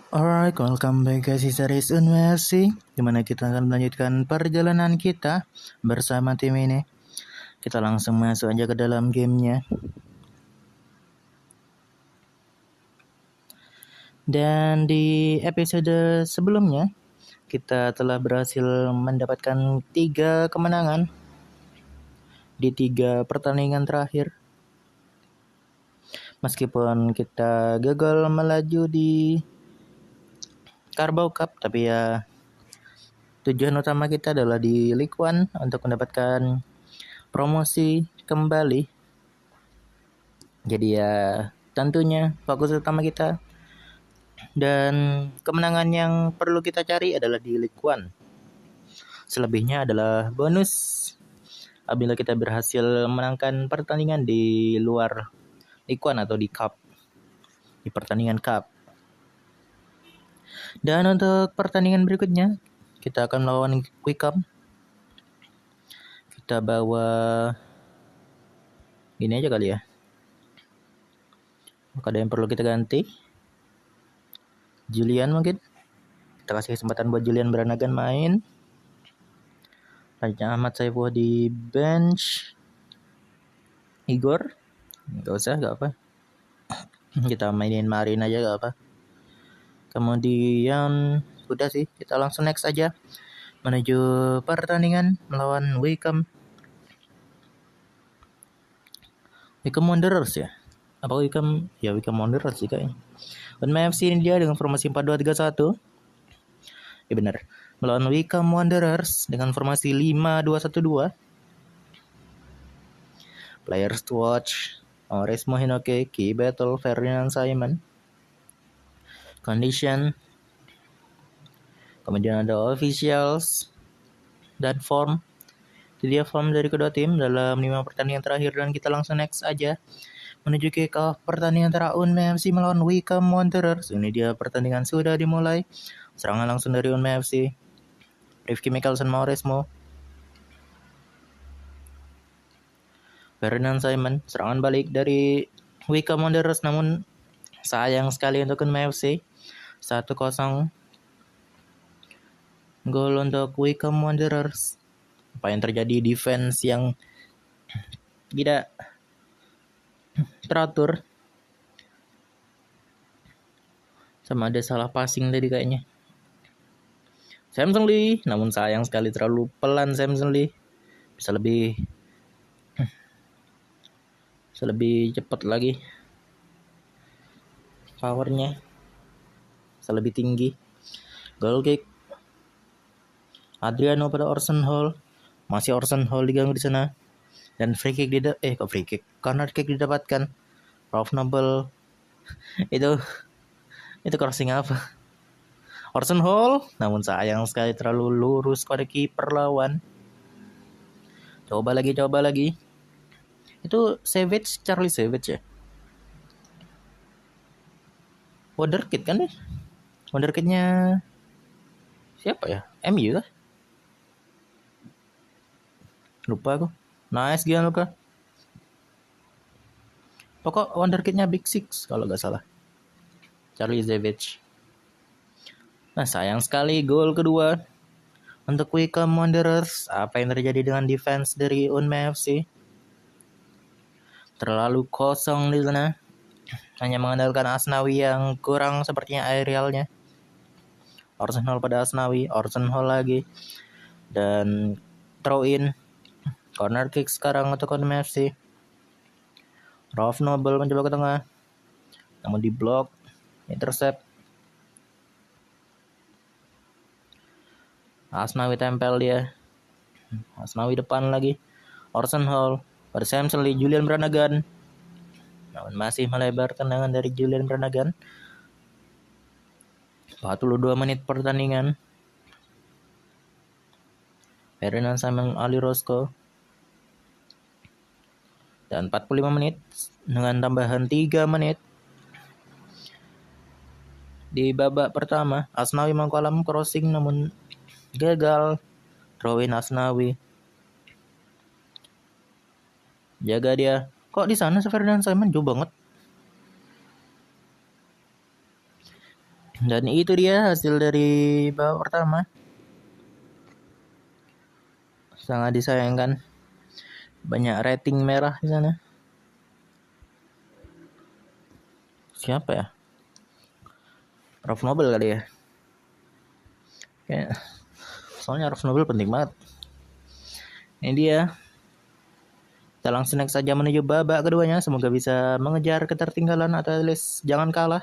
Alright, welcome back guys di series Unmercy, dimana kita akan melanjutkan perjalanan kita bersama tim ini. Kita langsung masuk aja ke dalam gamenya. Dan di episode sebelumnya, kita telah berhasil mendapatkan 3 kemenangan di 3 pertandingan terakhir. Meskipun kita gagal melaju di Carabao Cup, tapi ya tujuan utama kita adalah di League One untuk mendapatkan promosi kembali. Jadi ya tentunya fokus utama kita dan kemenangan yang perlu kita cari adalah di League One. Selebihnya adalah bonus apabila kita berhasil menangkan pertandingan di luar League One atau di Cup, di pertandingan Cup. Dan untuk pertandingan berikutnya kita akan melawan Wickham. Kita bawa gini aja kali ya. Maka ada yang perlu kita ganti. Julian mungkin. Kita kasih kesempatan buat Julian Brannagan main. Raja Ahmad Saifuah di bench. Igor gak usah, gak apa. Kita mainin Marin aja, gak apa. Kemudian udah sih, kita langsung next aja menuju pertandingan melawan Wickham Wanderers ya. Apa Wickham? Ya Wickham Wanderers sih kayaknya. Unmercy ini dia dengan formasi 4-2-3-1. Ya benar. Melawan Wickham Wanderers dengan formasi 5-2-1-2. Players to watch: Oresmo Hinoke, Key Battle, Ferdinand Simon. Condition. Kemudian ada officials dan form. Itu dia form dari kedua tim dalam 5 pertandingan terakhir. Dan kita langsung next aja menuju ke pertandingan antara Unmercy melawan Wickham Wanderers. Ini dia pertandingan sudah dimulai. Serangan langsung dari Unmercy. Rifki Mikkelsen Mauresmo. Ferdinand Simon. Serangan balik dari Wickham Wanderers, namun sayang sekali untuk Unmercy. 1-0 gol untuk Wickham Wanderers. Apa yang terjadi, defense yang tidak teratur, sama ada salah passing tadi kayaknya. Samson Lee, namun sayang sekali terlalu pelan Samson Lee. Bisa lebih cepat lagi powernya, bisa lebih tinggi. Goal kick Adriano pada Orson Hall. Masih Orson Hall diganggu di sana. Dan free kick corner kick didapatkan. Ralph Noble. itu crossing apa? Orson Hall, namun sayang sekali terlalu lurus pada kiper lawan. Coba lagi. Itu Charlie Savage ya? Wonderkid kan ya? Wonderkidnya siapa ya? MU kah? Lupa aku. Nice Gianluca. Pokok Wonderkidnya Big Six kalau gak salah. Charlie Savage. Nah sayang sekali gol kedua untuk Wickham Wanderers. Apa yang terjadi dengan defense dari Unma FC? Terlalu kosong di sana. Hanya mengandalkan Asnawi yang kurang sepertinya aerialnya. Orson Hall pada Asnawi. Orson Hall lagi. Dan throw in. Corner kick sekarang untuk Unma FC. Ralph Noble mencoba ke tengah. Namun di block. Intercept. Asnawi tempel dia. Asnawi depan lagi. Orson Hall pada Samson Lee. Julian Brannagan. Namun masih melebar tendangan dari Julian Brannagan. 42 menit pertandingan. Ferdinand Simon Ali Roscoe. Dan 45 menit dengan tambahan 3 menit di babak pertama. Asnawi mengkolam crossing namun gagal. Throw-in Asnawi. Jaga dia. Kok di sana Ferdinand Simon jauh banget? Dan itu dia hasil dari babak pertama. Sangat disayangkan. Banyak rating merah di sana. Siapa ya? Ralph Nobel kali ya. Kayak, soalnya Ralph Nobel penting banget. Ini dia. Kita langsung next saja menuju babak keduanya. Semoga bisa mengejar ketertinggalan atau at least jangan kalah.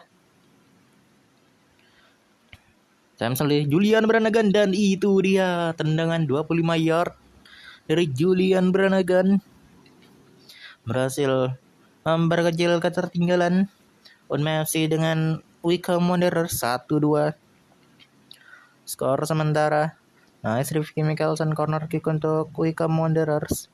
Sam Lee, Julian Brannigan, dan itu dia tendangan 25 yard dari Julian Brannigan berhasil memperkecil ketertinggalan Unma FC dengan Wycombe Wanderers 1-2. Skor sementara. Nice Rifki Mikkelsen corner kick untuk Wycombe Wanderers.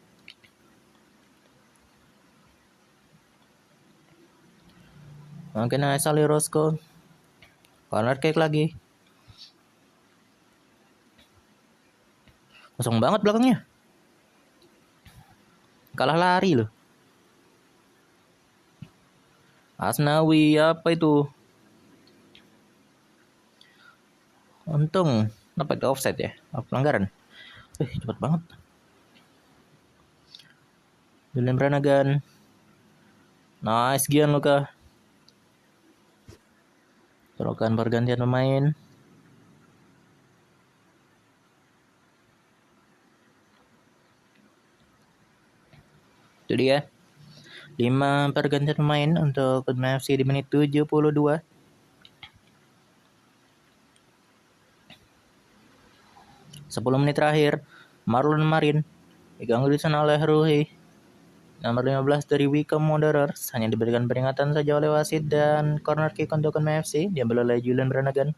Mungkin nice Ali Roscoe. Corner kick lagi. Kosong banget belakangnya. Kalah lari loh. Asnawi apa itu? Untung dapat offset ya. Pelanggaran. Cepet banget. Julian Brannigan. Nice Gianluca. Terlakukan pergantian pemain. Itu dia. 5 pergantian pemain untuk Unma FC di menit 72. Sepuluh menit terakhir, Marlon Marin diganggu di sana oleh Ruhi. Nomor 15 dari Wycombe Wanderers hanya diberikan peringatan saja oleh wasit dan corner kick untuk Unma FC diambil oleh Julian Brannigan.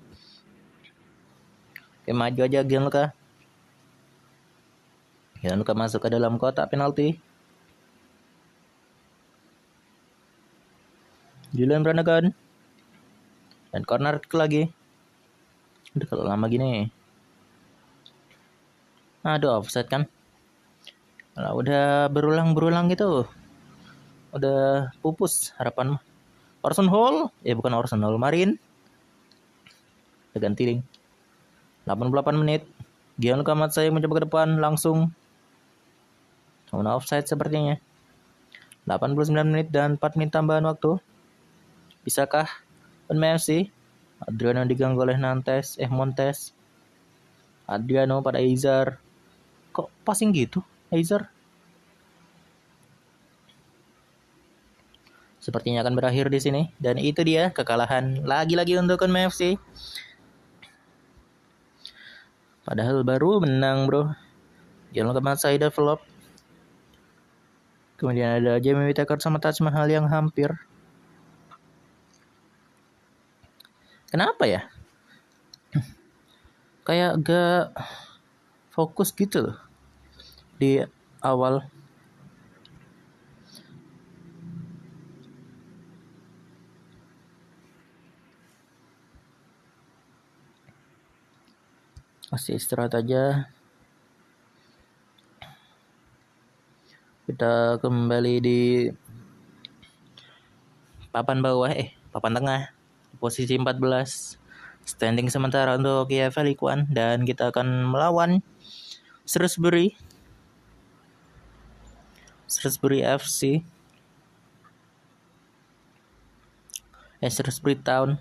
Oke, maju aja Gianluca. Gianluca masuk ke dalam kotak penalti. Julian Brannigan. Dan corner kick lagi. Udah kalau lama gini. Aduh, offside kan. Nah, udah berulang gitu. Udah pupus harapan. Orson Hall. Bukan Orson Hall, Marin. Udah ganti ring. 88 menit. Gianluca Matsai mencoba ke depan langsung. Namun offside sepertinya. 89 menit dan 4 menit tambahan waktu. Bisakah Unma FC? Adriano diganggu oleh Montes. Adriano pada Izar. Kok passing gitu Izar? Sepertinya akan berakhir di sini. Dan itu dia kekalahan lagi-lagi untuk Unma FC. Padahal baru menang bro. Jangan lupa saya develop. Kemudian ada Jamie Whittaker sama Taj Mahal yang hampir. Kenapa ya? Kayak gak fokus gitu loh di awal. Masih istirahat aja. Kita kembali di papan bawah, papan tengah, posisi 14. Standing sementara untuk EFL League One, dan kita akan melawan Shrewsbury FC. Shrewsbury Town.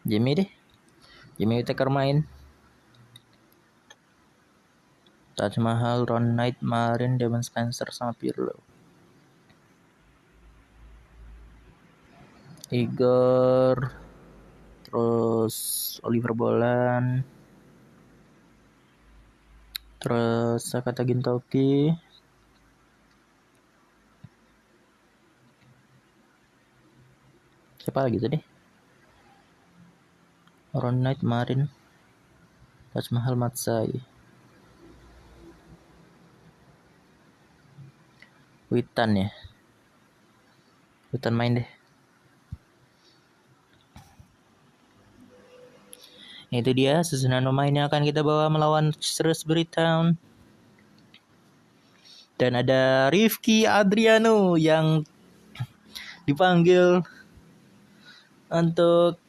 Jamie Whittaker main. Taj Mahal, Ron Knight, Marin, Devon Spencer sama Pirlo. Igor, terus Oliver Bolan, terus Sakata Gintoki, siapa lagi tadi? Ron Knight, Marin, Taj Mahal, Matsai, Witan main deh. Itu dia susunan pemain yang akan kita bawa melawan Shrewsbury Town. Dan ada Rifki Adriano yang dipanggil untuk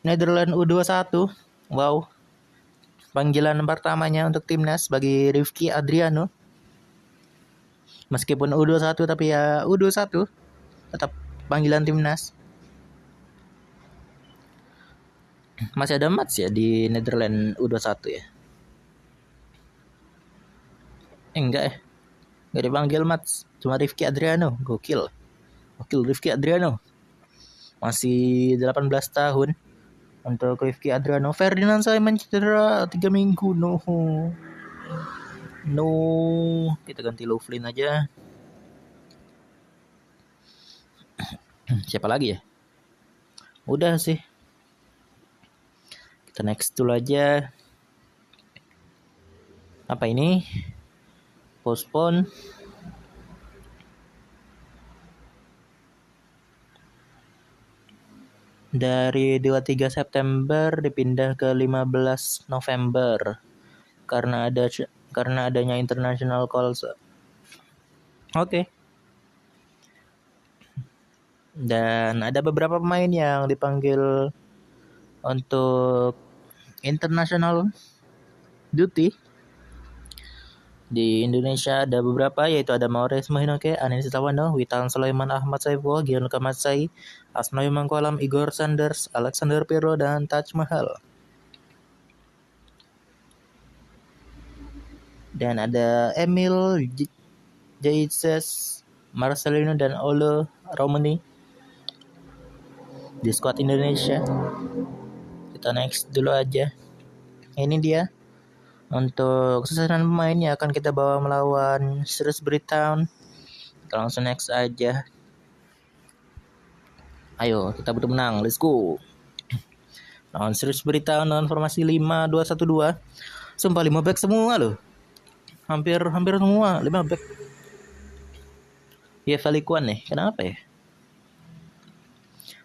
Netherlands U21. Wow. Panggilan pertamanya untuk timnas bagi Rifki Adriano. Meskipun U21 tapi ya U21 tetap panggilan timnas. Masih ada match ya di Netherlands U21 ya? Enggak ya. Enggak dipanggil match. Cuma Rifki Adriano. Gokil Rifki Adriano. Masih 18 tahun. Untuk Rifki Adriano. Ferdinand Simon cedera 3 minggu. No. Kita ganti Lovelin aja. Siapa lagi ya? Udah sih. Kita next dulu aja. Apa ini? Postpone. Dari 23 September dipindah ke 15 November karena adanya international calls. Oke. Dan ada beberapa pemain yang dipanggil untuk international duty. Di Indonesia ada beberapa, yaitu ada Maurice Mohinoke, Anis Tawano, Witan Sulaiman, Ahmad Saifullah, Gianluca Matsai, Asnawi Mangkualam, Igor Sanders, Alexander Pirlo, dan Taj Mahal. Dan ada Emil Jaises, Marcelino, dan Olo Romani di squad Indonesia. Kita next dulu aja. Ini dia untuk susunan pemain yang akan kita bawa melawan Shrewsbury Town. Kita langsung next aja. Ayo, kita butuh menang. Let's go. Lawan Shrewsbury Town dengan formasi 5-2-1-2. Sumpah 5 back semua loh. Hampir semua 5 back. Ya Valikuan nih. Kenapa ya?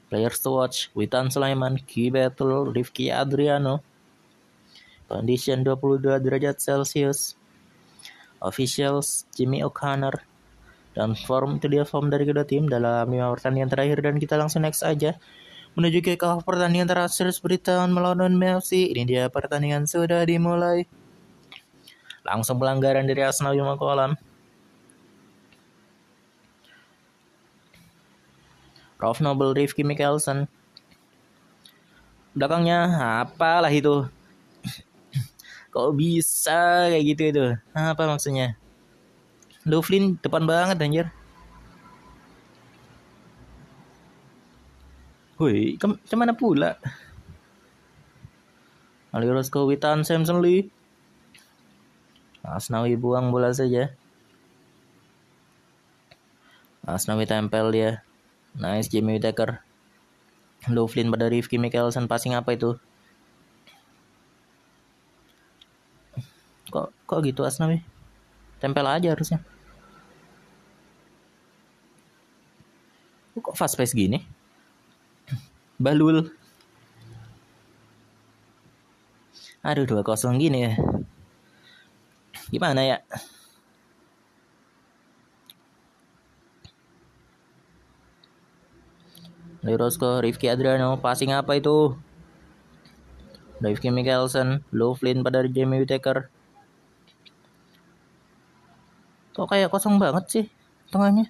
Players to watch: Witan Sulaiman, Ki Betul, Rifki Adriano. Condition 22 derajat Celcius. Officials Jimmy O'Connor. Dan itu dia form dari kedua tim dalam 5 pertandingan terakhir. Dan kita langsung next aja menuju ke pertandingan terakhir Shrewsbury Town melawan FC. Ini dia pertandingan sudah dimulai. Langsung pelanggaran dari Asnawi Mangkualam. Rolf Nobel, Rifki Mikkelsen. Belakangnya apalah itu. Kok bisa kayak gitu itu? Apa maksudnya? Lovelin depan banget anjir. Woi, kemana pula? Ali Roscoe, Witan, Samson Lee. Asnawi buang bola saja. Asnawi tempel dia. Nice Jamie Whittaker. Lovelin pada Rifki Mikkelsen, passing apa itu? Kok gitu Asnawi? Tempel aja harusnya. Kok fast pace gini? Balul. Aduh 2-0 gini ya. Gimana ya? Lirosco, Rifki Adriano, passing apa itu? Rifki Mikkelsen, Lovelin pada Jamie Whittaker. Kok kayak kosong banget sih tengahnya?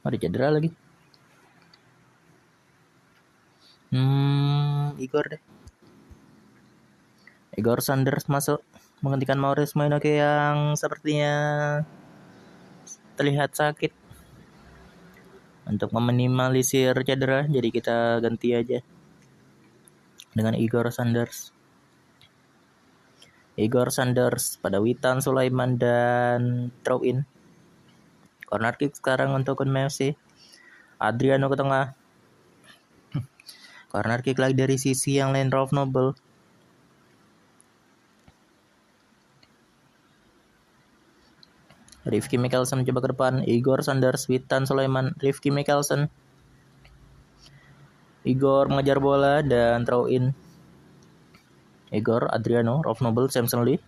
Ada cedera lagi. Igor deh. Igor Sanders masuk menggantikan Maurice Mohinoke yang sepertinya terlihat sakit. Untuk meminimalisir cedera, jadi kita ganti aja dengan Igor Sanders. Igor Sanders pada Witan Sulaiman dan throw in. Corner kick sekarang untuk FC. Adriano ke tengah. Corner kick lagi dari sisi yang lain, Rolf Nobel. Rifki Mikkelsen coba ke depan. Igor Sanders, Witan Sulaiman, Rifki Mikkelsen. Igor mengejar bola dan throw in. Igor, Adriano, Rolf Nobel, Samson Lee.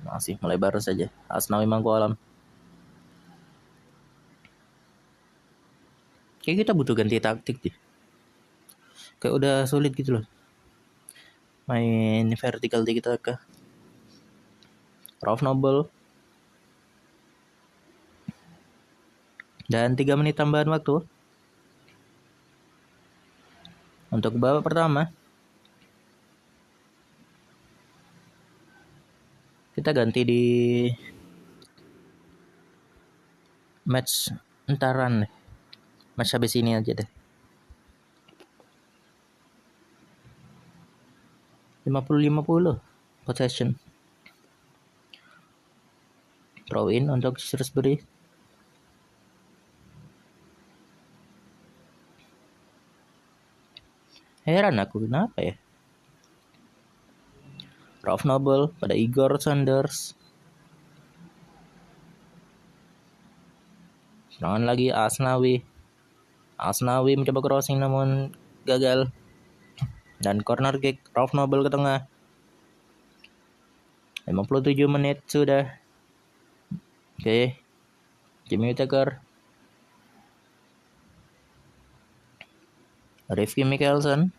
Masih mulai baru saja. Asnawi Mangku Alam. Kayak kita butuh ganti taktik deh. Kayak udah sulit gitu loh. Main vertical tiki taka. Rauf Noble. Dan 3 menit tambahan waktu. Untuk babak pertama. Kita ganti di match entaran deh. Match habis ini aja deh. 50-50 possession. Throw in untuk Shrewsbury. Heran aku kenapa ya. Rauf Noble pada Igor Sanders. Serangan lagi Asnawi. Asnawi mencoba crossing namun gagal. Dan corner kick Rauf Noble ke tengah. 57 menit sudah. Oke. Jimmy Whittaker. Rifki Mikkelsen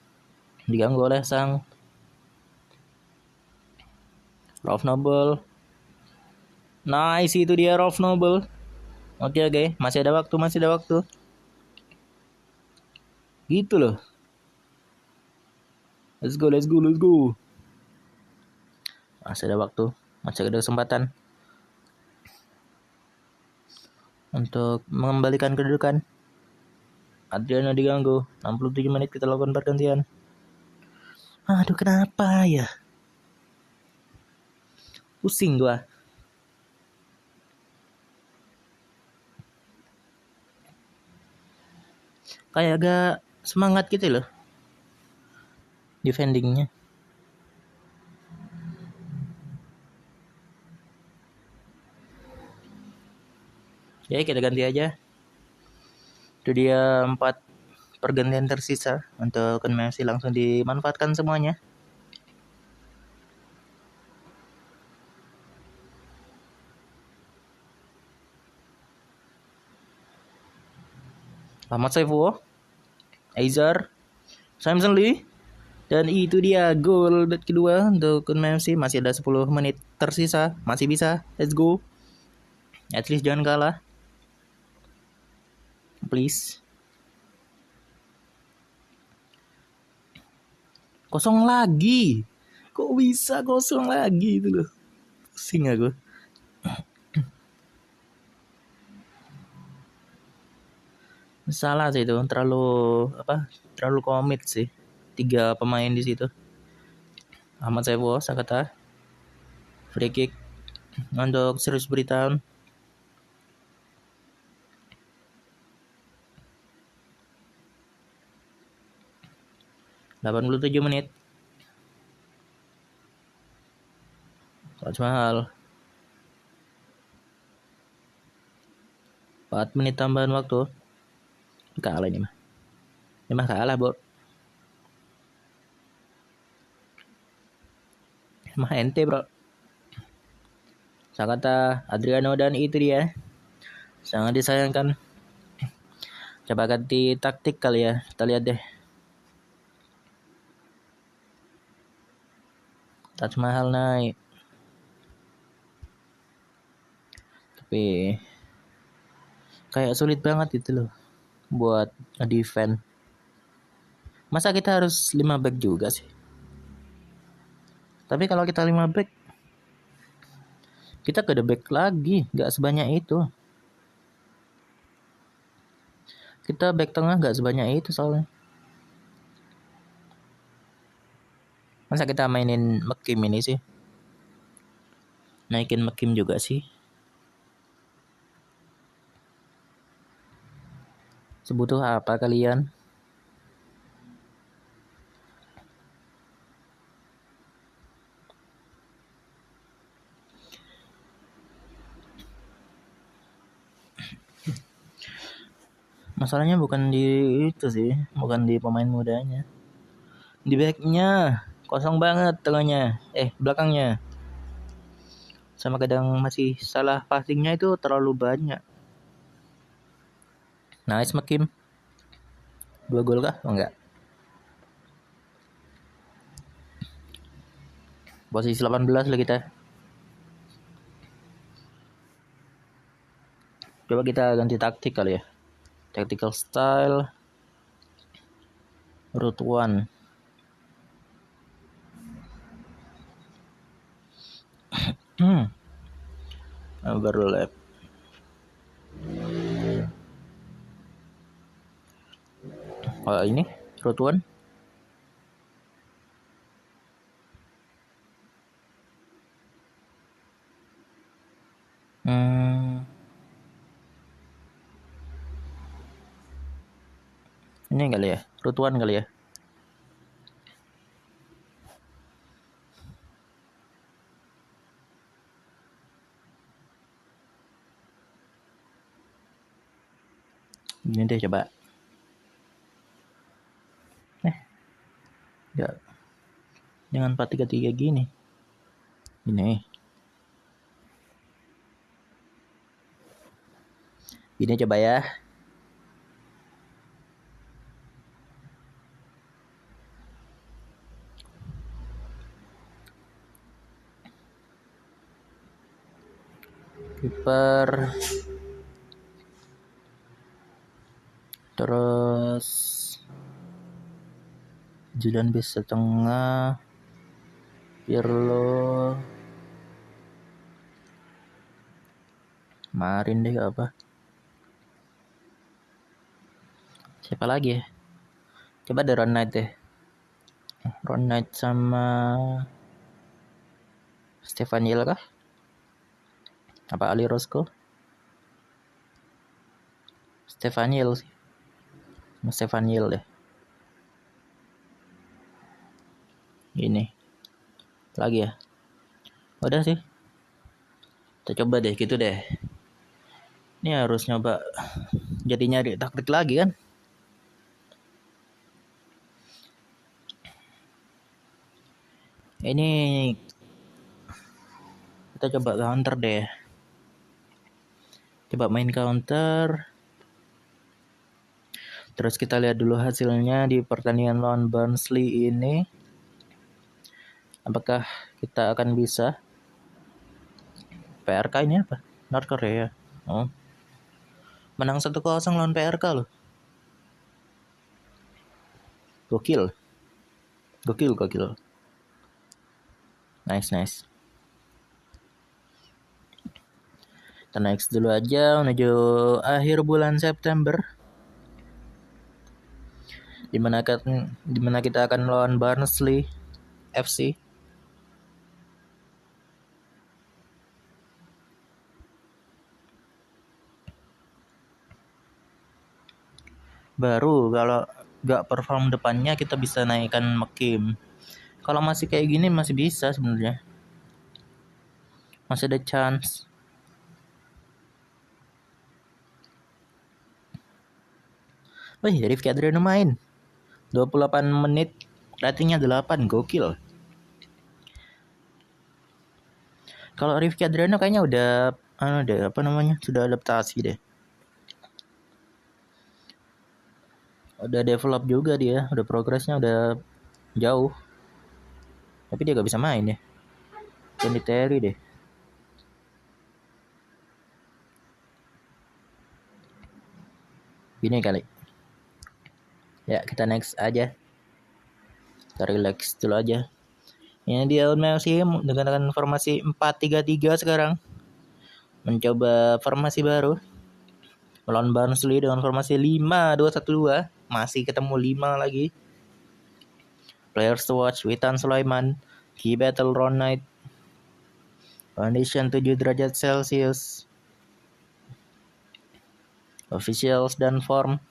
diganggu oleh sang Rauf Noble. Nice, itu dia Rauf Noble. Oke. Masih ada waktu. Gitu loh. Let's go. Masih ada waktu. Masih ada kesempatan untuk mengembalikan kedudukan. Adriano diganggu. 67 menit kita lakukan pergantian. Aduh, kenapa ya? Pusing gua. Kayak agak semangat gitu loh defendingnya. Ya, kita ganti aja. Itu dia 4 pergantian tersisa untuk Messi langsung dimanfaatkan semuanya. Ahmad Saifuo, Azar, Samson Lee, dan itu dia gol kedua untuk Messi. Masih ada 10 menit tersisa, masih bisa. Let's go. At least jangan kalah. Please. Kosong lagi. Kok bisa kosong lagi itu loh. Pusing aku. Salah sih itu, terlalu komit sih. 3 pemain di situ. Ahmad Saifuo, Sakata. Free kick untuk Shrewsbury Town. Delapan 87 menit. Taj Mahal. 4 menit tambahan waktu. Kalah ini mah. Ini mah kalah, Bro. Mah ente, Bro. Sakata, Adriano, dan itu dia. Sangat disayangkan. Coba ganti taktik kali ya. Kita lihat deh. Taj Mahal naik. Tapi kayak sulit banget itu loh buat defend. Masa kita harus 5 back juga sih? Tapi kalau kita 5 back, kita ke the back lagi, gak sebanyak itu. Kita back tengah gak sebanyak itu soalnya. Masa kita mainin McKim ini sih? Naikin McKim juga sih? Sebutuh apa kalian? Masalahnya bukan di itu sih, bukan di pemain mudanya. Di backnya kosong banget tengahnya, belakangnya. sama kadang masih salah passingnya itu terlalu banyak. Nice Makim. 2 gol kah? Oh, enggak. Posisi 18 lah kita. Coba kita ganti taktik kali ya. Tactical style. Route 1. Overlap. Oh, ini Route 1. Ini kali ya, Route 1 kali ya. Ini deh coba. Ya. Jangan 4-3-3 gini. Ini. Ini coba ya. Kiper. Terus Julian bisa tengah. Pirlo. Marin deh apa? Siapa lagi ya? Coba ada Ron Knight deh. Ron Knight sama Stefaniel kah? Apa Ali Roscoe? Stefaniel sih. Stefaniel deh. Ini. Lagi ya. Udah sih. Kita coba deh gitu deh. Ini harus nyoba jadi nyari taktik lagi kan. Ini kita coba counter deh. Coba main counter. Terus kita lihat dulu hasilnya di pertandingan lawan Barnsley ini. Apakah kita akan bisa? PRK ini apa? North Korea. Oh. Menang 1-0 lawan PRK loh. Gokil. Nice. Kita next dulu aja menuju akhir bulan September. Dimana kita akan melawan Barnsley FC. Baru kalau gak perform depannya kita bisa naikkan Makim. Kalau masih kayak gini masih bisa sebenarnya. Masih ada chance. Wih, Rifki Adriano main 28 menit, ratingnya 8, gokil. Kalau Rifki Adriano kayaknya udah sudah adaptasi deh. Udah develop juga dia, udah progresnya udah jauh. Tapi dia gak bisa main ya. Jadi Terry deh. Gini kali. Ya, kita next aja. Kita relax dulu aja. Ini dia masih dengan formasi 4-3-3 sekarang. Mencoba formasi baru. Melawan Barnsley dengan formasi 5-2-1-2. Masih ketemu 5 lagi. Players to watch: Witan Sulaiman, Key Battle Ron Knight, Condition 7 derajat Celcius, Officials dan form.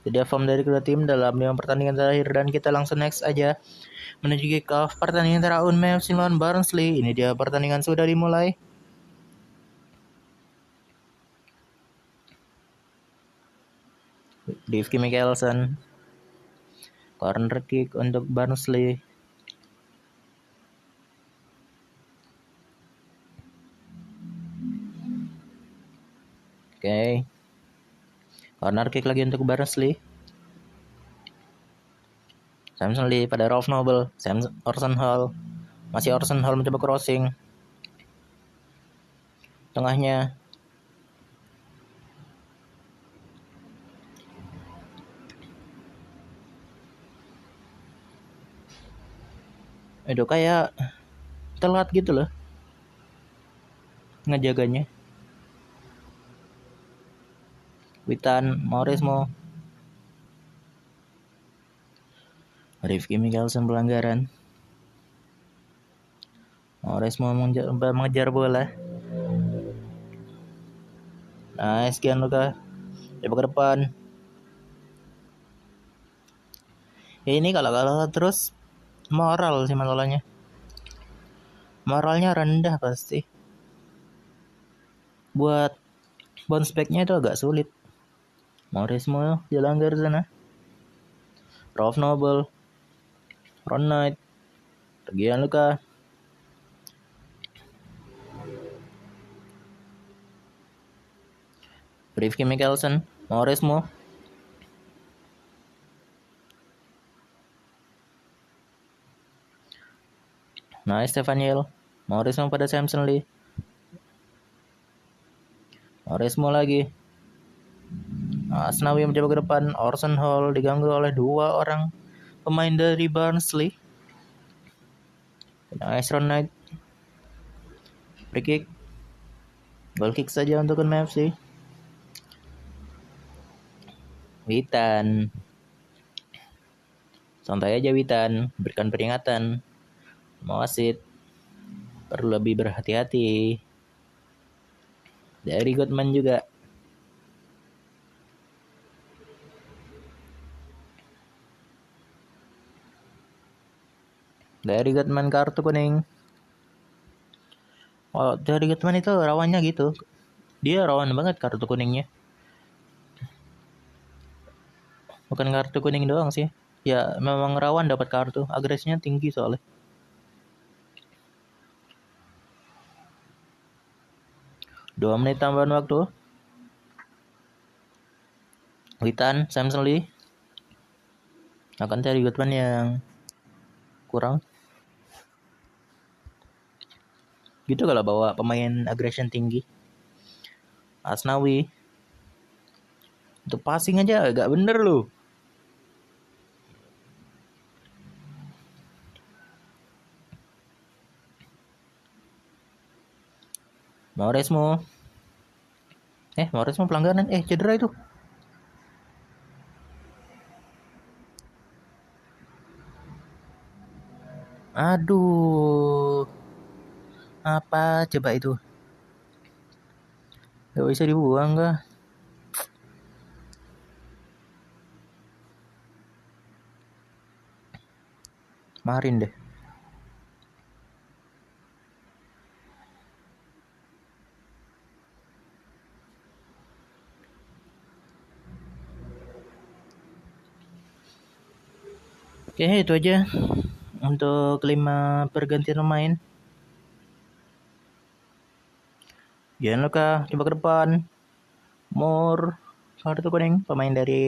Jadi form dari kedua tim dalam 5 pertandingan terakhir. Dan kita langsung next aja menuju kick off pertandingan antara Unme FC lawan Barnsley. Ini dia pertandingan sudah dimulai. Rifki Mikkelsen, corner kick untuk Barnsley. Oke. Corner kick lagi untuk Barnsley. Samson Lee pada Ralph Noble. Orson Hall. Masih Orson Hall mencoba crossing. Tengahnya. Itu kayak telat gitu loh ngejaganya. Witan Mauresmo. Rifki Mikkelsen pelanggaran. Mauresmo mengejar bola. Nice Gianluca. Coba ke depan. Ya ini kalau terus moral sih masalahnya. Moralnya rendah pasti. Buat bounce back-nya itu agak sulit. Mauresmo dilanggar sana. Ralph Noble. Ron Knight. Gianluca. Rifki Mikkelsen. Mauresmo. Nice Stefaniel. Mauresmo pada Samson Lee. Mauresmo lagi. Asnawi mencoba ke depan. Orson Hall diganggu oleh dua orang pemain dari Barnsley. Nice Ron Knight. Free kick. Goal kick saja untuk MFC. Witan. Santai aja Witan. Berikan peringatan. Mau wasit. Perlu lebih berhati-hati. Dari Goodman juga. Dari Goodman kartu kuning. Oh, dari Goodman itu rawannya gitu. Dia rawan banget kartu kuningnya. Bukan kartu kuning doang sih. Ya memang rawan dapat kartu. Agresinya tinggi soalnya. Dua menit tambahan waktu. Witan, Samson Lee akan cari Goodman yang kurang. Gitu kalau bawa pemain aggression tinggi. Asnawi. Untuk passing aja agak bener loh. Mauresmo pelanggaran. Cedera itu. Aduh. Apa coba itu? Gak bisa dibuang kah? Marin deh. Oke, itu aja untuk 5 pergantian pemain. Gianluca coba ke depan. Moore kartu kuning pemain dari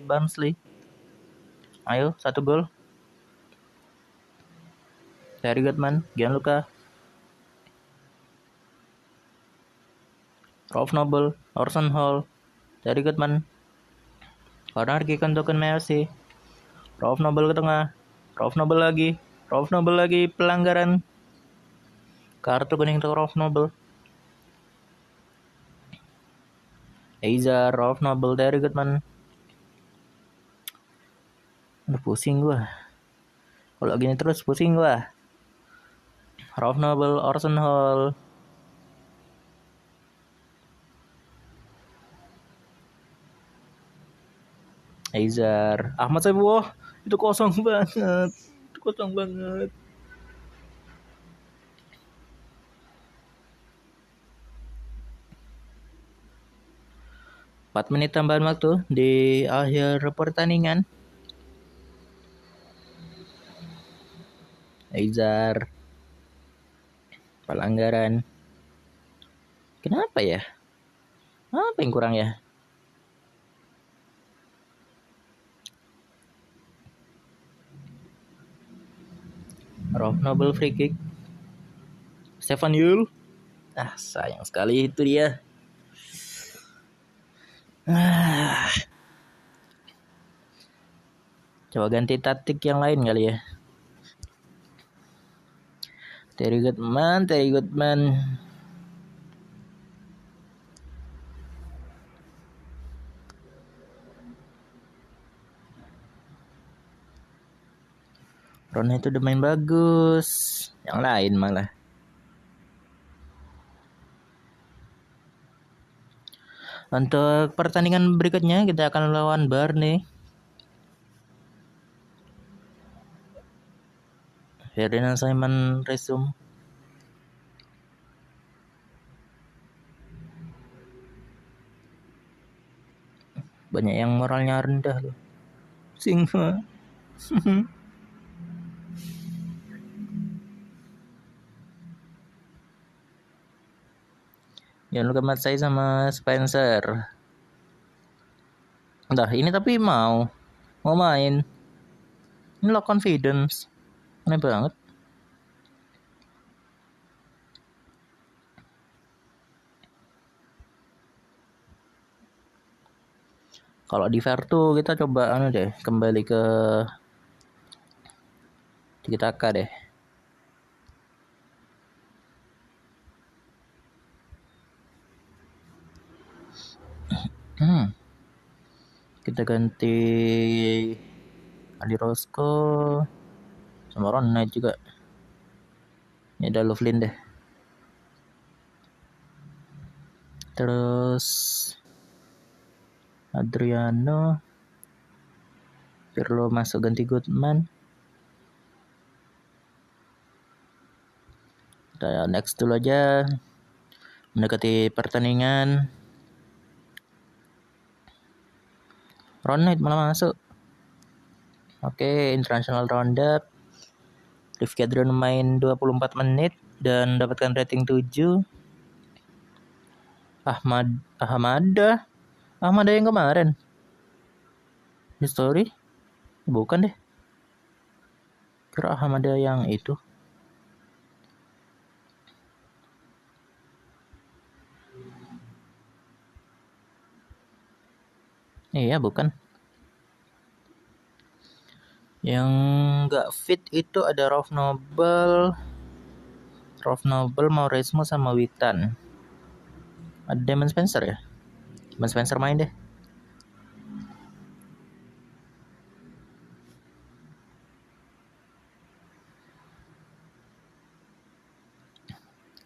Barnsley. Ayo 1 gol. Dari Goodman, Gianluca. Ralph Noble, Orson Hall. Dari Goodman. Corner kick untuk Messi. Ralph Noble ke tengah. Ralph Noble lagi pelanggaran. Kartu kuning untuk Ralph Noble. Eiza, Ralph Noble dari Goodman. Aduh pusing gua. Kalau gini terus pusing gua. Ralph Noble, Orson Hall. Aizar, Ahmad Saifulah. Itu kosong banget. 4 menit tambahan waktu di akhir pertandingan. Aizar. Pelanggaran. Kenapa ya? Apa yang kurang ya? Rob Noble free kick. Stefan Yul. Sayang sekali itu dia. Coba ganti taktik yang lain kali ya. Terry Goodman. Ron itu udah main bagus. Yang lain malah. Untuk pertandingan berikutnya kita akan melawan Burnley. Ferdinand Simon resume. Banyak yang moralnya rendah loh. Singa. Jangan lupa Matsai sama Spencer. Udah ini tapi mau main. Ini low confidence. Aneh banget. Kalau di Vertu kita coba deh kembali ke Tiki Taka deh. Kita ganti Adi Rosco sama Ron Knight juga. Ini ada Lovelin deh. Terus Adriano, Pirlo masuk ganti Goodman. Kita next dulu aja. Mendekati pertandingan. Ron Knight malah masuk. Oke, international roundup. Rifki Adriano main 24 menit dan dapatkan rating 7. Ahmada yang kemarin. History? Bukan deh. Kira Ahmada yang itu. Iya, bukan. Yang nggak fit itu ada Rolf Nobel, Mauresmo sama Witan. Ada Damon Spencer ya? Damon Spencer main deh.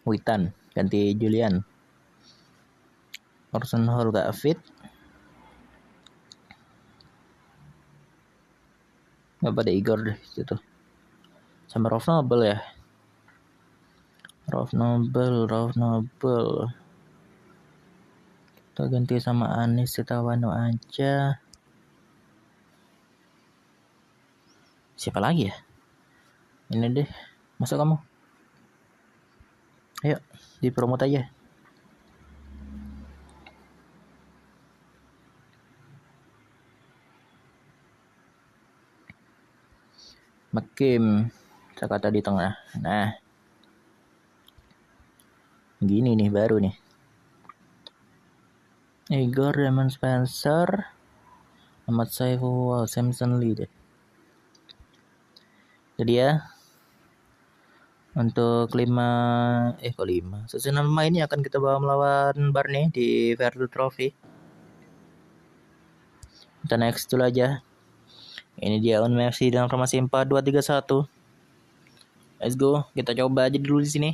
Witan ganti Julian. Orson Hall gak fit. Gak pada Igor deh situ. Sama Rolf Nobel ya. Rolf Nobel. Kita ganti sama Anis Sitawano aja. Siapa lagi ya? Ini deh. Masuk kamu. Ayo, dipromot aja. Makim Sakata di tengah. Nah, gini nih baru nih. Igor, Damon Spencer, Ahmad Saiful, Samson Lee deh. Jadi ya, untuk 5 susunan pemain ini akan kita bawa melawan Burnley di Vertu Trophy. Kita next dulu aja. Ini dia Unme FC dengan formasi 4-2-3-1. Let's go, kita coba aja dulu di sini.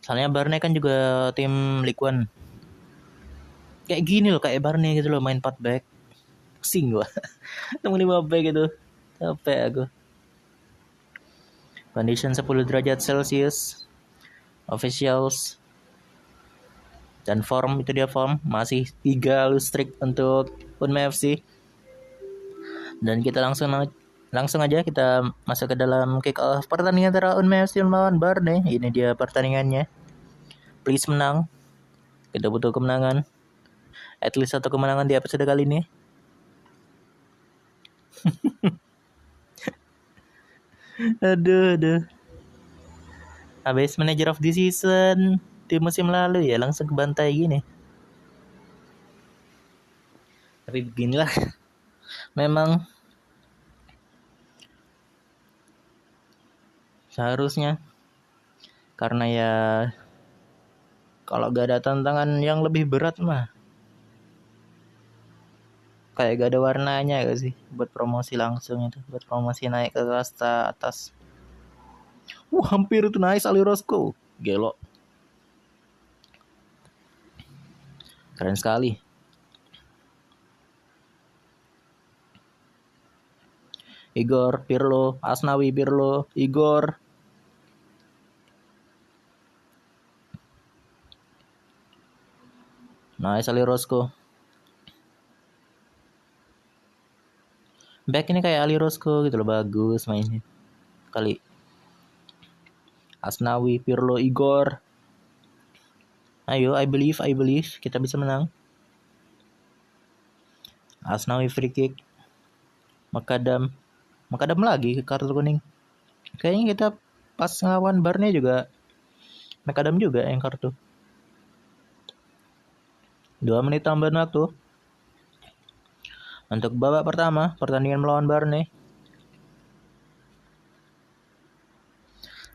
Soalnya Burnley kan juga tim League One. Kayak gini loh, kayak Burnley gitu loh, main 4 back. Pusing gua. Temu 5 back gitu. Capek aku. Condition 10 derajat Celcius. Officials. Dan form, itu dia form. Masih 3 lustrik untuk Unme FC. Dan kita langsung aja kita masuk ke dalam kick off pertandingan antara Unme FC melawan Burnley. Ini dia pertandingannya. Please menang. Kita butuh kemenangan. At least satu kemenangan di episode kali ini. Aduh. Habis manager of the season di musim lalu ya langsung kebantai gini. Tapi beginilah. Memang seharusnya. Karena ya kalau gak ada tantangan yang lebih berat mah kayak gak ada warnanya gak sih buat promosi langsung itu, buat promosi naik ke kasta atas. Hampir itu nice Ali Roscoe. Gelo. Keren sekali. Igor, Pirlo, Asnawi, Pirlo, Igor. Nice Ali Roscoe. Back ini kayak Ali Roscoe gitu loh, bagus mainnya. Kali. Asnawi, Pirlo, Igor. Ayo, I believe kita bisa menang. Asnawi free kick. Makadam lagi ke kartu kuning. Kayaknya kita pas ngelawan Barney juga Makadam juga yang kartu. 2 menit tambahan waktu. Untuk babak pertama pertandingan melawan Barney.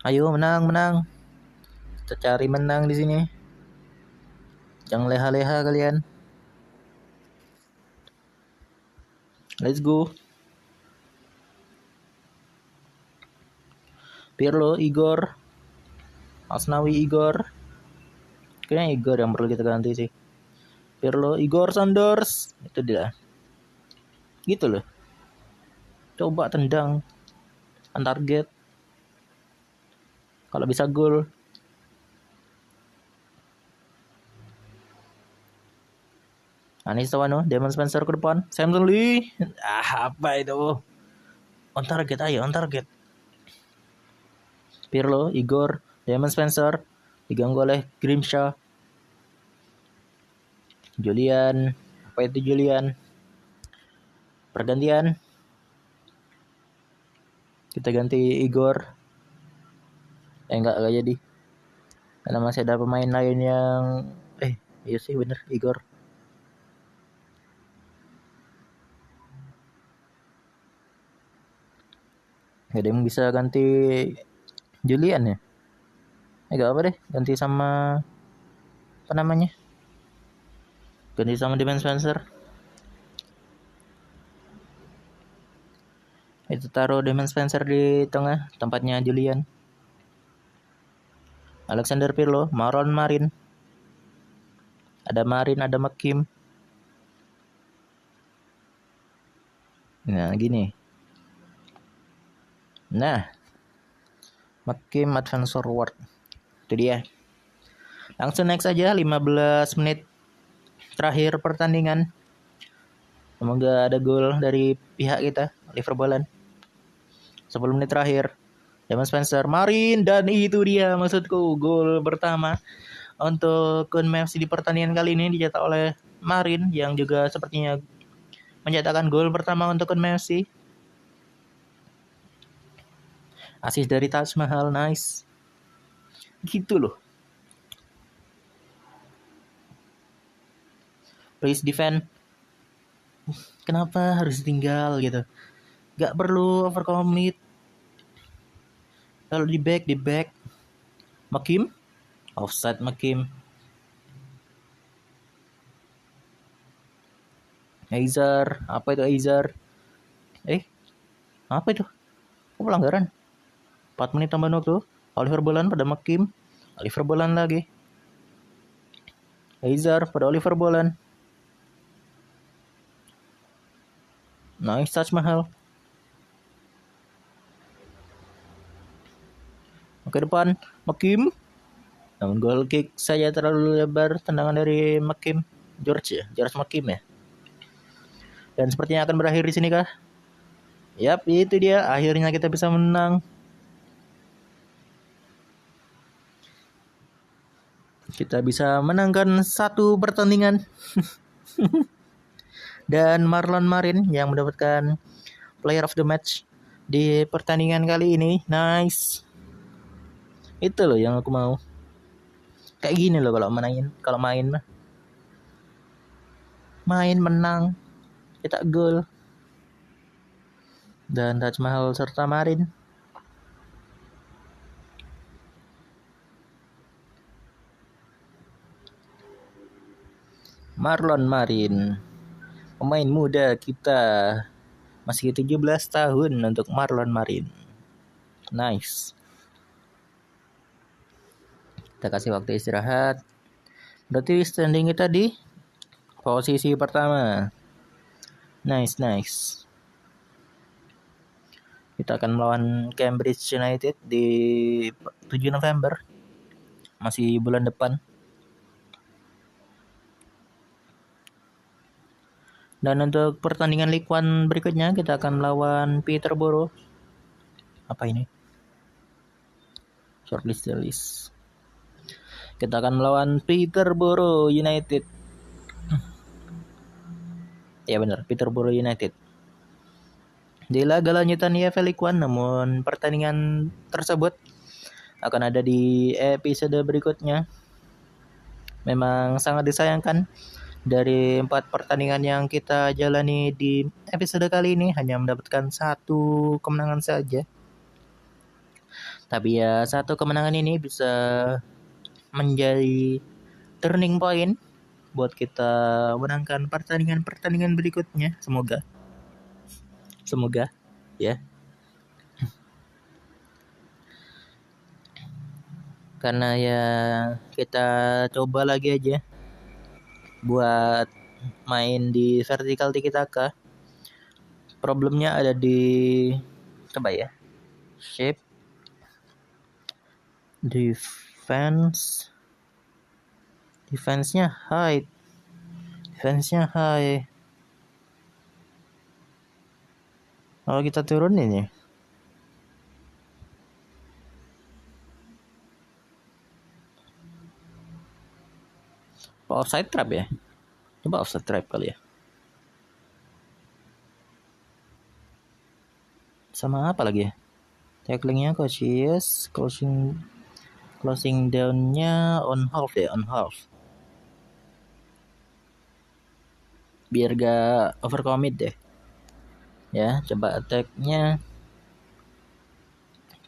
Ayo menang. Kita cari menang di sini. Jangan leha-leha kalian. Let's go. Pirlo, Igor, Asnawi, Igor. Kayaknya Igor yang perlu kita ganti sih. Pirlo, Igor, Sanders. Itu dia. Gitu loh. Coba tendang target. Kalau bisa gol. Anis Tawano, Damon Spencer ke depan. Samson Lee. Apa itu? On target. Pirlo, Igor, Damon Spencer. Diganggu oleh Grimshaw. Julian. Apa itu Julian? Pergantian. Kita ganti Igor. Enggak jadi. Karena masih ada pemain lain yang iya sih bener Igor. Jadi bisa ganti Julian ya. Enggak apa deh, ganti sama apa namanya? Ganti sama Damon Spencer. Itu taruh Damon Spencer di tengah, tempatnya Julian. Alexander Pirlo, Maron Marin. Ada Marin, ada McKim. Nah, gini. Nah. McKim advance forward. Itu dia. Langsung next aja 15 menit terakhir pertandingan. Semoga ada gol dari pihak kita, Liverpoolan. 10 menit terakhir. Damon Spencer, Marin, dan itu dia maksudku gol pertama untuk Kunming FC di pertandingan kali ini dicetak oleh Marin yang juga sepertinya mencetakkan gol pertama untuk Kunming FC. Asis dari Taj Mahal, nice. Gitu loh. Please defend. Kenapa harus tinggal gitu? Gak perlu overcommit. Kalau di back. McKim. Offside McKim. Azar. Apa itu Azar? Apa itu? Kok pelanggaran? 4 menit tambahan waktu. Oliver Bolan pada McKim. Oliver Bolan lagi. Azar pada Oliver Bolan. Nice touch Mahal. Oke depan McKim. Namun goal kick saja terlalu lebar, tendangan dari McKim. George McKim ya. Dan sepertinya akan berakhir di sini kah? Yap, itu dia. Akhirnya kita bisa menang. Kita bisa menangkan 1 pertandingan. Dan Marlon Marin yang mendapatkan player of the match di pertandingan kali ini. Nice. Itu loh yang aku mau. Kayak gini loh kalau main mah. Main menang, cetak gol. Dan Taj Mahal serta Marin. Marlon Marin, pemain muda kita, masih 17 tahun untuk Marlon Marin. Nice. Kita kasih waktu istirahat. Berarti standing kita di posisi pertama. Nice. Kita akan melawan Cambridge United di 7 November. Masih bulan depan. Dan untuk pertandingan League One berikutnya kita akan melawan Peterborough. Apa ini? Shortlist. Kita akan melawan Peterborough United. Ya benar, Peterborough United. Di laga lanjutan EFL League One, namun pertandingan tersebut akan ada di episode berikutnya. Memang sangat disayangkan dari 4 pertandingan yang kita jalani di episode kali ini hanya mendapatkan 1 kemenangan saja. Tapi ya 1 kemenangan ini bisa menjadi turning point buat kita menangkan pertandingan berikutnya. Semoga ya. Karena ya kita coba lagi aja buat main di vertical tiki taka. Problemnya ada di coba ya. Shape, defense-nya high. Kalau kita turunin ya. Offside trap ya. Coba offside trap kali ya. Sama apa lagi ya? Tacklingnya cautious, closing down-nya on half. Biar gak overcommit deh. Ya, coba attack-nya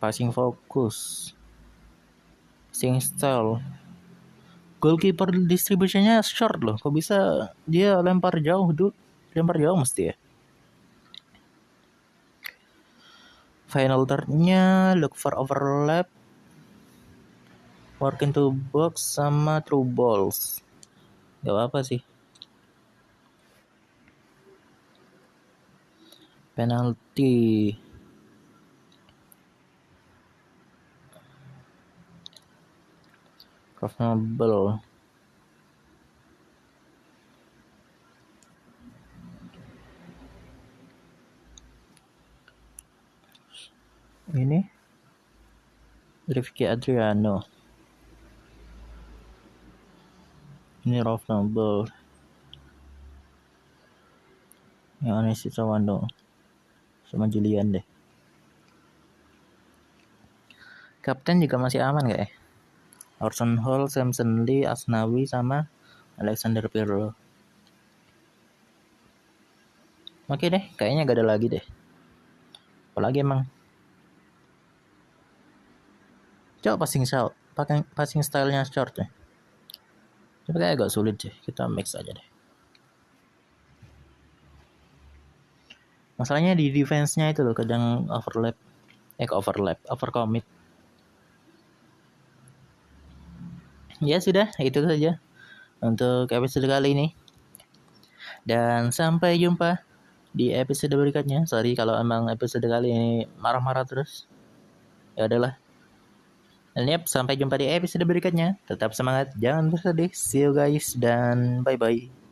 passing focus, passing style. Goalkeeper distributionnya short loh. Kok bisa dia lempar jauh mesti ya. Final third-nya look for overlap, work into box sama through balls. Gak apa sih. Penalti. Profitable. Ini Rifki Adriano. Ini Profitable. Yang Anesi Tawando sama Julian deh. Kapten juga masih aman gak ya? Orson Hall, Samson Lee, Asnawi sama Alexander Pirlo. Oke deh, kayaknya gak ada lagi deh. Apalagi emang. Coba passing style-nya short ya. Tapi kayak agak sulit deh. Kita mix aja deh. Masalahnya di defense-nya itu loh kadang overcommit. Ya sudah, itu saja untuk episode kali ini. Dan sampai jumpa di episode berikutnya. Sorry kalau emang episode kali ini marah-marah terus. Ya adalah. Dan sampai jumpa di episode berikutnya. Tetap semangat, jangan bersedih. See you guys dan bye-bye.